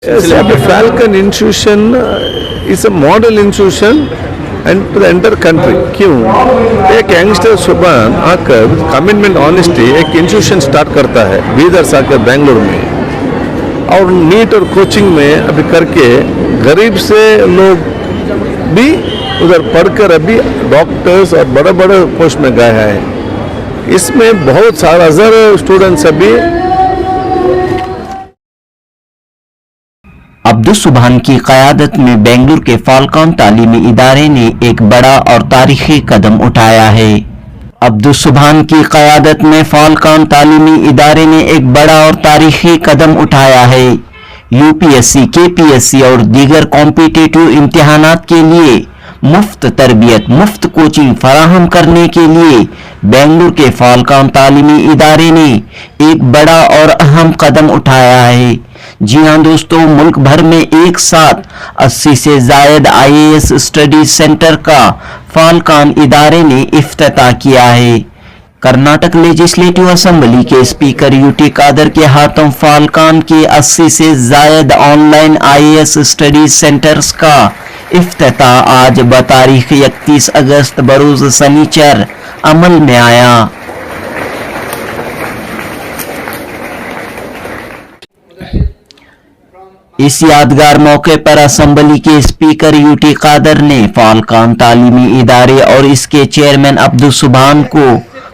Falcon institution is a model institution and to the entire country. क्यों? एक youngster सुबह आकर कमिटमेंट ऑनेस्टी एक इंस्टीट्यूशन स्टार्ट करता है बीदर से आकर बेंगलुरु में, और नीट और कोचिंग में अभी करके गरीब से लोग भी उधर पढ़कर अभी डॉक्टर्स और बड़े बड़े पोस्ट में गए हैं। इसमें बहुत सारा हज़ार स्टूडेंट्स अभी। अब्दुस सुबहान की क़यादत में बेंगलुरु के फाल्कॉन तालीमी इदारे ने एक बड़ा और तारीखी कदम उठाया है। अब्दुस सुबहान की क़यादत में फाल्कॉन तालीमी इदारे ने एक बड़ा और तारीखी कदम उठाया है। यूपीएससी, केपीएससी और दीगर कॉम्पिटिटिव इम्तिहानात के लिए मुफ्त तरबियत, मुफ्त कोचिंग फराहम करने के लिए बेंगलुरु के फाल्कॉन तालीमी इदारे ने एक बड़ा और अहम कदम उठाया है। जी हां दोस्तों, मुल्क भर में एक साथ 80 से जायद आईएएस स्टडी सेंटर का फाल्कॉन इदारे ने इफ्तिताह किया है। कर्नाटक लेजिस्लेटिव असेंबली के स्पीकर यूटी कादर के हाथों फाल्कॉन के 80 से जायद ऑनलाइन आईएएस स्टडी सेंटर्स का इफ्तिताह आज बतारीख 31 अगस्त बरोज शनिचर अमल में आया। इस यादगार मौके पर असेंबली के स्पीकर यूटी कादर ने फाल्कॉन तालीमी इदारे और इसके चेयरमैन अब्दुस सुबहान को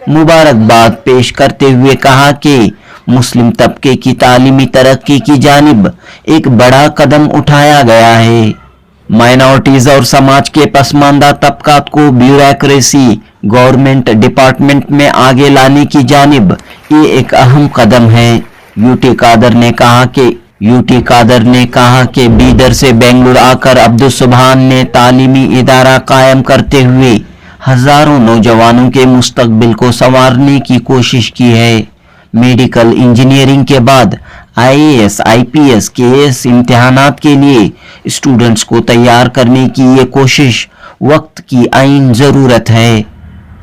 मुबारकबाद पेश करते हुए कहा कि मुस्लिम तबके की तालीमी तरक्की की जानिब एक बड़ा कदम उठाया गया है। माइनॉरिटीज और समाज के पसमानदा तबकात को ब्यूरोक्रेसी, गवर्नमेंट डिपार्टमेंट में आगे लाने की जानिब ये एक अहम कदम है। यूटी कादर ने कहा कि बीदर से बेंगलुरु आकर अब्दुस सुबहान ने तालीमी इदारा कायम करते हुए हजारों नौजवानों के मुस्तकबिल को संवारने की कोशिश की है। मेडिकल इंजीनियरिंग के बाद आईएएस, आईपीएस, केएस इम्तिहानात के लिए स्टूडेंट्स को तैयार करने की ये कोशिश वक्त की आईन जरूरत है।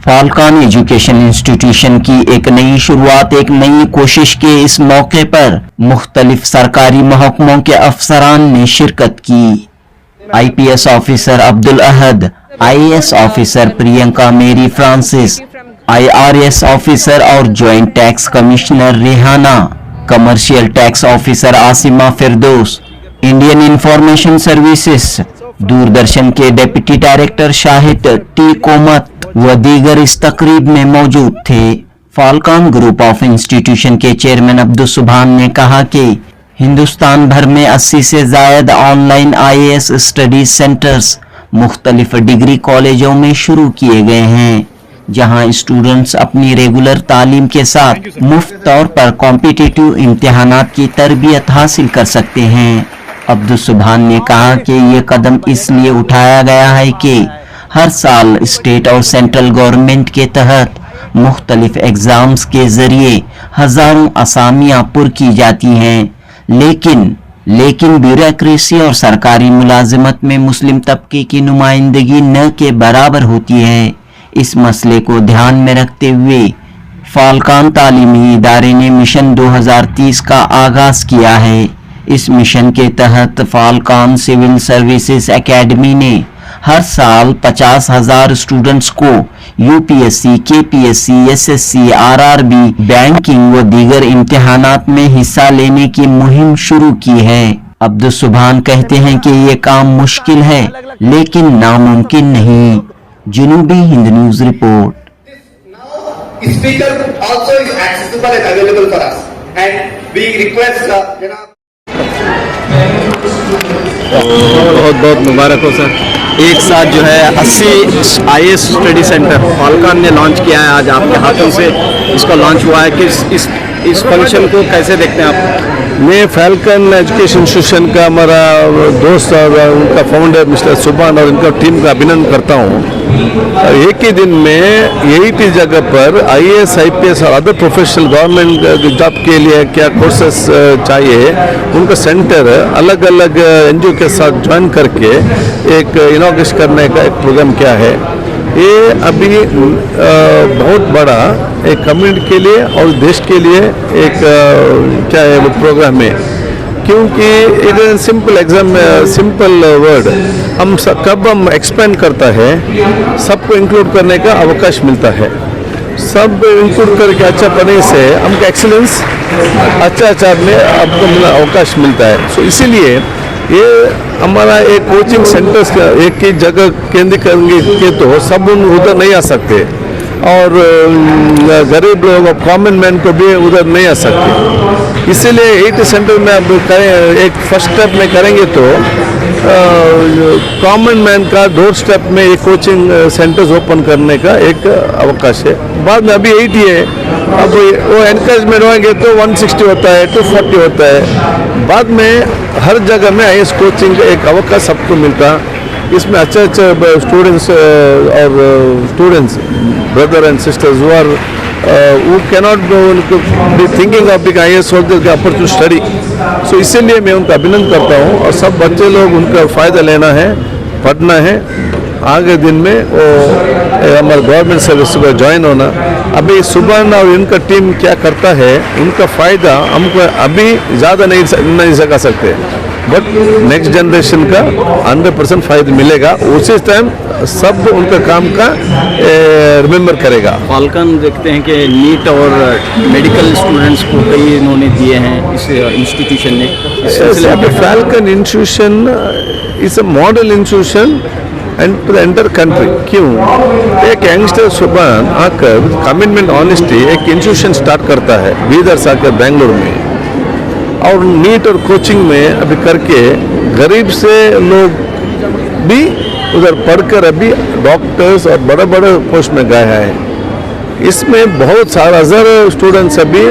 फाल्कॉन एजुकेशन इंस्टीट्यूशन की एक नई शुरुआत, एक नई कोशिश के इस मौके पर मुख्तलिफ सरकारी महकमों के अफसरान ने शिरकत की। IPS officer Abdul Ahad, IAS officer Priyanka Mary Francis, IRS officer और joint tax commissioner Rehana, commercial tax officer Asima Firdaus, Indian information services, Doordarshan के deputy director Shahid T Komath व दीगर इस तकरीब में मौजूद थे। फाल्कॉन ग्रुप ऑफ इंस्टीट्यूशन के चेयरमैन अब्दुस सुबहान ने कहा कि हिंदुस्तान भर में 80 से जायद ऑनलाइन आईएएस स्टडी सेंटर्स मुख्तलिफ डिग्री कॉलेजों में शुरू किए गए हैं, जहां स्टूडेंट्स अपनी रेगुलर तालीम के साथ मुफ्त तौर पर कॉम्पिटिटिव इम्तिहानात की तरबियत हासिल कर सकते हैं। अब्दुस सुबहान ने कहा कि ये कदम इसलिए उठाया गया है कि हर साल स्टेट और सेंट्रल गवर्नमेंट के तहत मुख्तलिफ एग्जाम्स के जरिए हजारों असामियां पुर की जाती हैं, लेकिन ब्यूरोक्रेसी और सरकारी मुलाजिमत में मुस्लिम तबके की नुमाइंदगी न के बराबर होती है। इस मसले को ध्यान में रखते हुए फाल्कॉन तालीमी इदारे ने मिशन 2030 का आगाज किया है। इस मिशन के तहत फाल्कॉन सिविल सर्विसेज एकेडमी ने हर साल 50,000 स्टूडेंट्स को UPSC, KPSC, SSC, RRB, banking व दीगर इम्तिहानात में हिस्सा लेने की मुहिम शुरू की है। अब्दुस सुबहान कहते हैं कि ये काम मुश्किल है लेकिन नामुमकिन नहीं। जनूबी Hind news report. Speaker also is accessible and available for us, and we request बहुत बहुत मुबारक हो सर। एक साथ जो है 80 आईएएस स्टडी सेंटर फाल्कॉन ने लॉन्च किया है, आज आपके हाथों से इसका लॉन्च हुआ है कि इस फंक्शन को कैसे देखते हैं आप? मैं फाल्कन एजुकेशन इंस्टीट्यूशन का हमारा दोस्त और उनका फाउंडर मिस्टर सुबहान और उनका टीम का अभिनंदन करता हूँ। एक ही दिन में यही थी जगह पर आईएएस, आईपीएस और अदर प्रोफेशनल गवर्नमेंट जॉब के लिए क्या कोर्सेस चाहिए, उनका सेंटर अलग अलग एनजीओ के साथ ज्वाइन करके एक इनॉग्रेशन करने का एक प्रोग्राम क्या है। ये अभी बहुत बड़ा एक कम्युनिटी के लिए और देश के लिए एक क्या है वो प्रोग्राम है। क्योंकि एक सिंपल एग्जाम, सिंपल वर्ड, कब हम एक्सपेंड करता है सबको इंक्लूड करने का अवकाश मिलता है। सब इंक्लूड करके अच्छा पढ़ने से हमको एक्सीलेंस अच्छा अच्छा में आपको अवकाश मिलता है। सो इसीलिए ये हमारा एक कोचिंग सेंटर्स एक ही जगह केंद्रित करेंगे तो सब उधर नहीं आ सकते, और गरीब लोग और कॉमन मैन को भी उधर नहीं आ सकते। इसीलिए 8 सेंटर में अब करें, एक फर्स्ट स्टेप में करेंगे तो कॉमन मैन का डोर स्टेप में एक कोचिंग सेंटर्स ओपन करने का एक अवकाश है। बाद में अभी 80 है, अब वो एनकरेजमेंट होंगे तो 160 होता है, 240 होता है। बाद में हर जगह में IAS कोचिंग का एक अवकाश सबको मिलता, इसमें अच्छे अच्छे स्टूडेंट्स और students brother and sisters who cannot be thinking of being IAS soldier के opportunity study। सो इसीलिए मैं उनका अभिनंदन करता हूँ, और सब बच्चे लोग उनका फ़ायदा लेना है, पढ़ना है, आगे दिन में वो हमारे गवर्नमेंट सर्विस को ज्वाइन होना। अभी सुबह और इनका टीम क्या करता है, उनका फ़ायदा हमको अभी ज़्यादा नहीं सका सकते, बट नेक्स्ट जनरेशन का 100% फ़ायदा मिलेगा। उसी टाइम सब उनका काम का रिमेंबर करेगा। फाल्कन देखते हैं कि नीट और मेडिकल स्टूडेंट्स को कई इन्होंने दिए हैं इस इंस्टीट्यूशन ने। इस सिलसिले में Falcon institution is a model institution and to the entire country। क्यों? एक यंगस्टर सुबह आकर कमिटमेंट ऑनेस्टी एक इंस्टीट्यूशन स्टार्ट करता है बीदर से आकर बेंगलुरु में, और नीट और कोचिंग में अभी करके गरीब से लोग भी उधर पढ़कर अभी डॉक्टर्स और बड़े बड़े पोस्ट में गए हैं। इसमें बहुत सारा हज़ार स्टूडेंट्स अभी